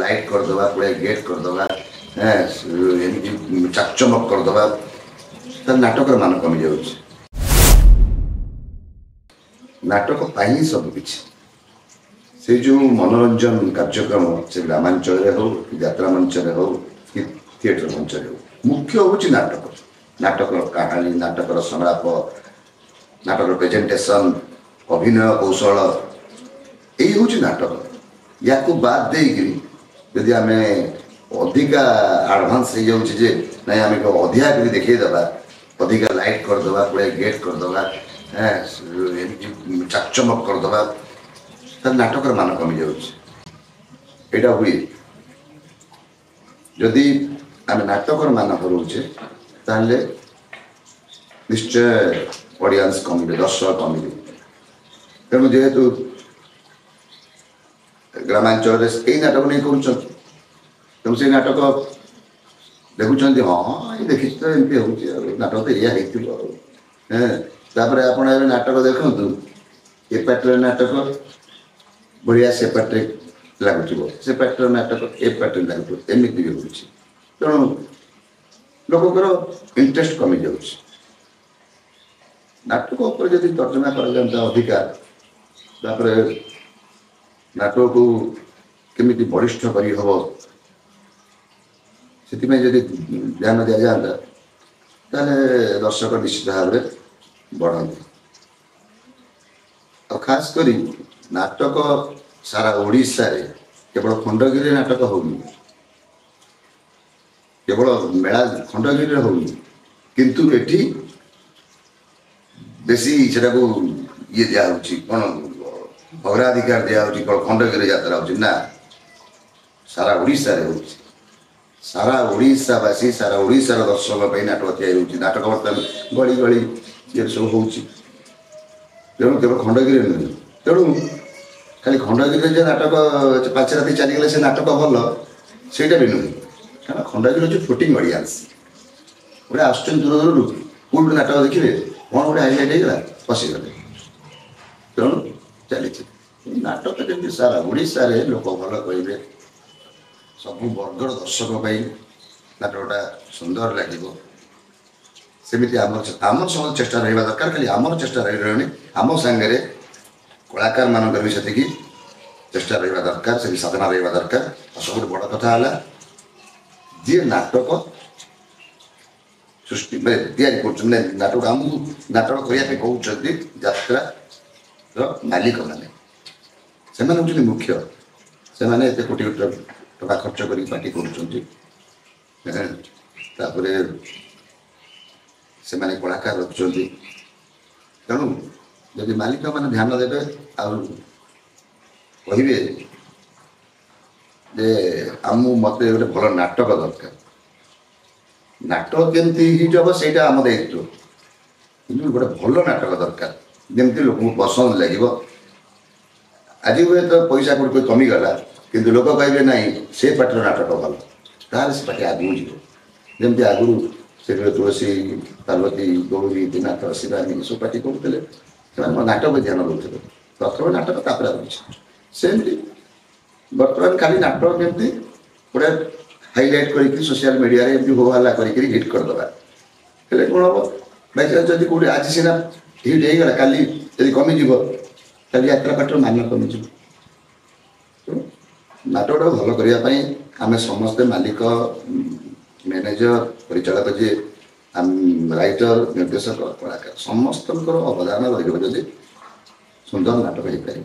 Light करदे पूरा gate करदे एमती चाकचमक करदे नाटक मान कमी जा नाटक सबकि से जो मनोरंजन कार्यक्रम से ग्रामांचल हो कि यात्रा मंच हो कि थिएटर मंच हो मुख्य हूँ नाटक नाटक कहानी नाटक संलाप नाटक प्रेजेंटेशन अभिनय कौशल यही हूँ नाटक या बाद देदी आम अधिका आडभांस हो जाऊे ना आम अधिका देखईदे अधिका लाइट करदे पूरा गेट करदे चाकचमक करदे नाटक मान कमी जा हुए जदि आम नाटक मान हरोचे ताले निश्चय ऑडियंस कमी दर्शक कमी तेणु जेहेतु ग्रामांचल यही नाटक नहीं कर से नाटक देखुं हाँ ये देखी तो एमती हो नाटक तो यह तापर आप नाटक देखु ए पार्टर नाटक बढ़िया से पार्टे लगुच से पार्टर नाटक ए पार्टे लगुच एमती भी हो तेणु लोकर इंटरेस्ट कमी जा नाटक उपर जब तर्जमा कर अधिका नाटक को केमी बलिष्ठ कर जदि ध्यान दि जाता दर्शक निश्चित भाव में बढ़ती और खास करी नाटक सारा ओडिशा रे केवल खंडगिरी नाटक होनी केवल मेला खंडगिरी होनी किंतु एठी बेसी सेटा को ये दिया कौन अग्राधिकार दिया कौन खंडगिरी यात्रा हो सारा ओडिशा रे हो सारा ओडिशावासी सारा ओडिशार दर्शक नाटक या नाटक बर्तमान गली गली ये सब हो तेणु केवल खंडगिरी नुहे तेणु खाली खंडगिरी नाटक 5 राति चलीगले से नाटक भल से भी नुहे क्या खंडगिरी हूँ फ्लोटिंग ऑडियंस गोटे आस दूर दूर कौट नाटक देखिए कौन गोटे हाईलाइट होगा पशिगले तेणु चली नाटक जमी सारा ओडिशा रे लोक भल कहे सब वर्गर दर्शक नाटकटा सुंदर लगे सेमती आमर सब चेष्टा रहा दरकार खाली आमर चेष्टा रही आम सांगे कलाकार मान भी से चेष्टा रहा दरकार से साधना रहा दरकार और सब बड़ कथा है जी नाटक सृष्टि कर नाटक आमको नाटक करने कहते यात्रा मालिक मैंने से मुख्य से कोटी कोटी टका खर्च कर पार्टी कर से कलाकार रखुंट तेणु जदि मालिक मैंने ध्यान देवे कहे जे आम मत गोटे भल नाटक दरकार नाटक केमती हिट हम से आम दायित्व कि गोटे भल नाटक दरकार जमी लोक पसंद लगे आज हुए तो पैसा कोई कमीगला किंतु लोक कहे ना से पार्टर नाटक भल ताल से पार्टी आगू जमी आगु से तुलसी पार्वती गौरी दीनाथ शिवानी सब पार्टी करुले नाटक ध्यान दूसरे प्रथम नाटक तापर सेमती बर्तमान खाली नाटक केमती गोटे हाईलाइट कर सोशल मीडिया रे हो हल्ला कर हिट करदे कौन हम बाई चांस जब कौटे आज सीना हिट होगा काली यदि कमिज कल यात्रा पार्टर मान कमिज नाटक भल करने आम समस्ते मालिक मैनेजर परिचालक जी राइटर निर्देशक कलाकार समस्त अवदान रही सुंदर नाटक हो पार।